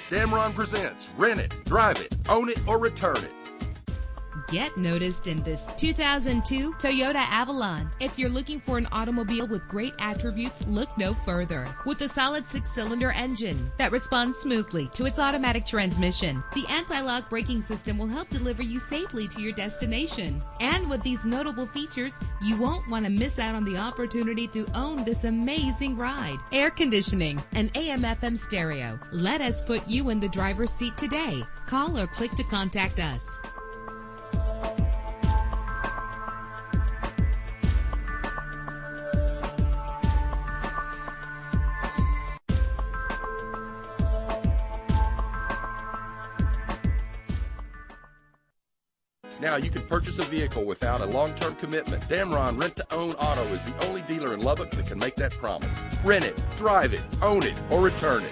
Damron presents Rent It, Drive It, Own It, or Return It. Get noticed in this 2002 Toyota Avalon. If you're looking for an automobile with great attributes, look no further. With a solid 6-cylinder engine that responds smoothly to its automatic transmission, the anti-lock braking system will help deliver you safely to your destination. And with these notable features, you won't want to miss out on the opportunity to own this amazing ride. Air conditioning, an AM/FM stereo. Let us put you in the driver's seat today. Call or click to contact us. Now you can purchase a vehicle without a long-term commitment. Damron Rent-to-Own Auto is the only dealer in Lubbock that can make that promise. Rent it, drive it, own it, or return it.